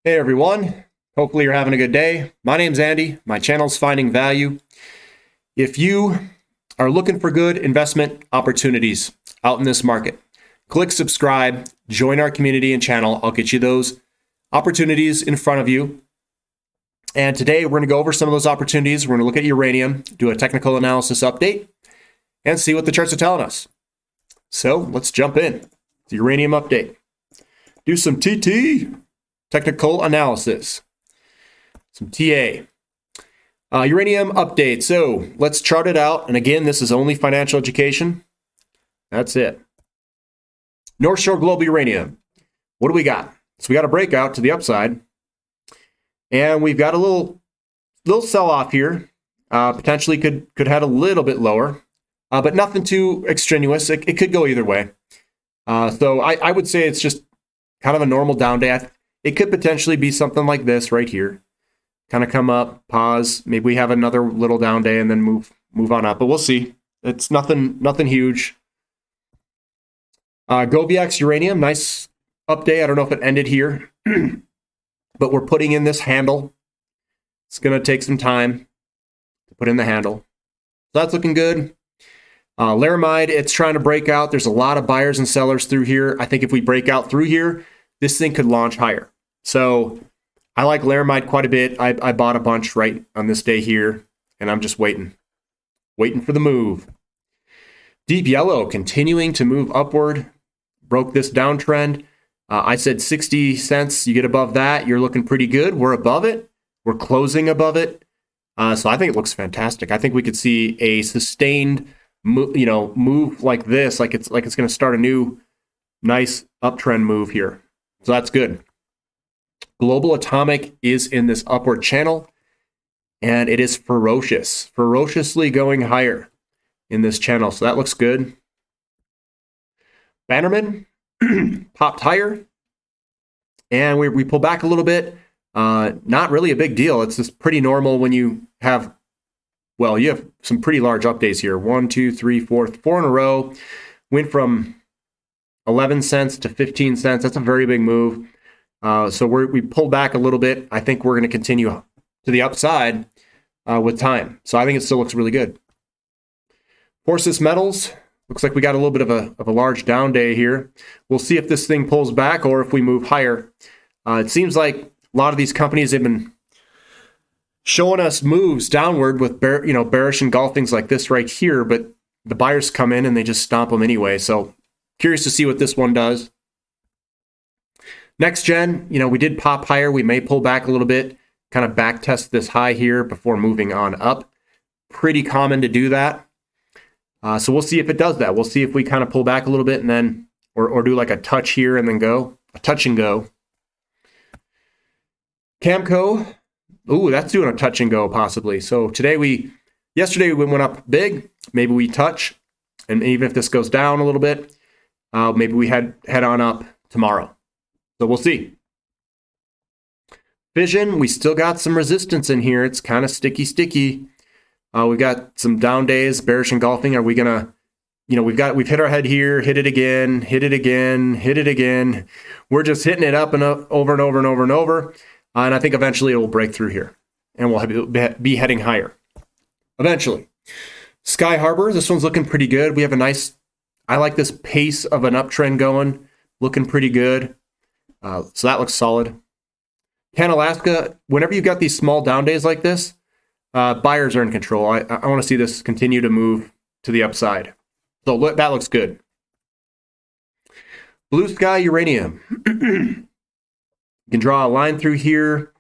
Hey everyone, hopefully you're having a good day. My name's Andy, my channel's Finding Value. If you are looking for good investment opportunities out in this market, click subscribe, join our community and channel. I'll get you those opportunities in front of you. And today we're going to go over some of those opportunities. We're going to look at uranium, do a technical analysis update, and see what the charts are telling us. So let's jump in. The uranium update. Do some TT. Technical analysis. Some TA. Uranium update. So let's chart it out. And again, this is only financial education. That's it. North Shore Global Uranium. What do we got? So we got a breakout to the upside. And we've got a little sell-off here. Potentially could head a little bit lower. But nothing too extraneous. It could go either way. So I would say it's just kind of a normal down day. It could potentially be something like this right here. Kind of come up, pause. Maybe we have another little down day and then move on up. But we'll see. It's nothing huge. GoviEx Uranium, nice update. I don't know if it ended here. But we're putting in this handle. It's going to take some time to put in the handle. So that's looking good. Laramide, it's trying to break out. There's a lot of buyers and sellers through here. I think if we break out through here, this thing could launch higher. So I like Laramide quite a bit. I bought a bunch right on this day here, and I'm just waiting for the move. Deep Yellow continuing to move upward. Broke this downtrend. I said 60 cents. You get above that, you're looking pretty good. We're above it. We're closing above it. So I think it looks fantastic. I think we could see a sustained move like this, like it's going to start a new nice uptrend move here. So that's good. Global Atomic is in this upward channel, and it is ferociously going higher in this channel. So that looks good. Bannerman popped higher, and we pull back a little bit. Not really a big deal. It's just pretty normal when you have, well, you have some pretty large updates here. 1, 2, 3, 4 in a row. Went from 11 cents to 15 cents. That's a very big move. So we pulled back a little bit. I think we're going to continue to the upside with time. So I think it still looks really good. Forces Metals, looks like we got a little bit of a large down day here. We'll see if this thing pulls back or if we move higher. It seems like a lot of these companies have been showing us moves downward with bearish engulfings like this right here, but the buyers come in and they just stomp them anyway. So curious to see what this one does. Next gen, we did pop higher. We may pull back a little bit, kind of back test this high here before moving on up. Pretty common to do that. So we'll see if it does that. We'll see if we kind of pull back a little bit and then, or do like a touch here and then go, a touch and go. Camco, ooh, that's doing a touch and go possibly. So yesterday we went up big. Maybe we touch, and even if this goes down a little bit, maybe we head on up tomorrow. So we'll see. Fission, we still got some resistance in here. It's kind of sticky. We've got some down days, bearish engulfing. Are we gonna, we've hit our head here, hit it again, hit it again, hit it again. We're just hitting it up and up, over and over and over and over. And I think eventually it will break through here, and we'll be heading higher. Eventually. Sky Harbor, this one's looking pretty good. We have I like this pace of an uptrend going, looking pretty good. So that looks solid. Alaska, whenever you've got these small down days like this, buyers are in control. I want to see this continue to move to the upside. So that looks good. Blue Sky Uranium. You can draw a line through here.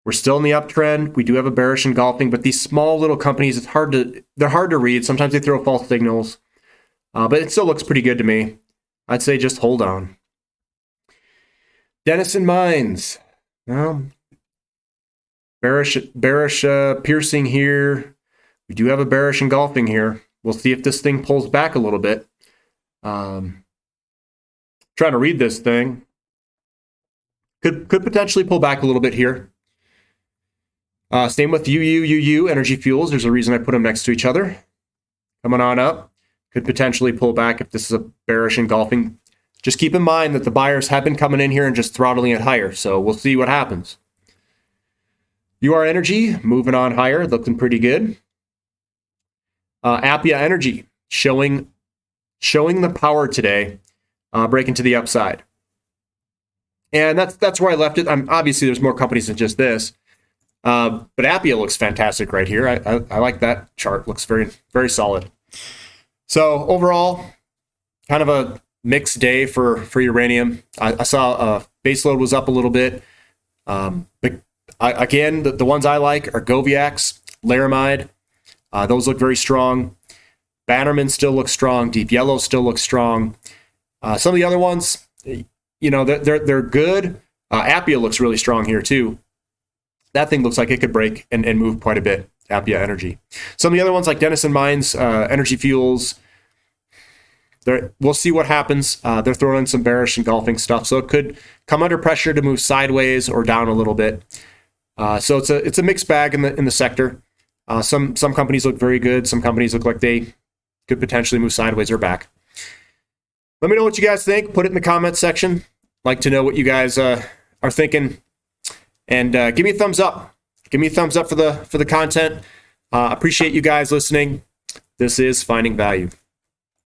We're still in the uptrend. We do have a bearish engulfing, but these small little companies, they're hard to read. Sometimes they throw false signals, but it still looks pretty good to me. I'd say just hold on. Denison Mines. Well, bearish piercing here. We do have a bearish engulfing here. We'll see if this thing pulls back a little bit. Trying to read this thing. Could potentially pull back a little bit here. Same with UU Energy Fuels. There's a reason I put them next to each other. Coming on up. Could potentially pull back if this is a bearish engulfing. just keep in mind that the buyers have been coming in here and just throttling it higher. So we'll see what happens. UR Energy moving on higher, looking pretty good. Appia Energy showing the power today, breaking to the upside. And that's where I left it. Obviously, there's more companies than just this. But Appia looks fantastic right here. I like that chart. Looks very, very solid. So overall, kind of a mixed day for uranium. I saw base load was up a little bit. But again, the ones I like are Goviax, Laramide. Those look very strong. Bannerman still looks strong. Deep Yellow still looks strong. Some of the other ones, they're good. Appia looks really strong here too. That thing looks like it could break and move quite a bit. Appia Energy. Some of the other ones like Denison Mines, Energy Fuels, we'll see what happens. They're throwing in some bearish engulfing stuff, so it could come under pressure to move sideways or down a little bit. So it's a mixed bag in the sector. Some companies look very good. Some companies look like they could potentially move sideways or back. Let me know what you guys think. Put it in the comments section. Like to know what you guys are thinking. And give me a thumbs up. Give me a thumbs up for the content. Appreciate you guys listening. This is Finding Value.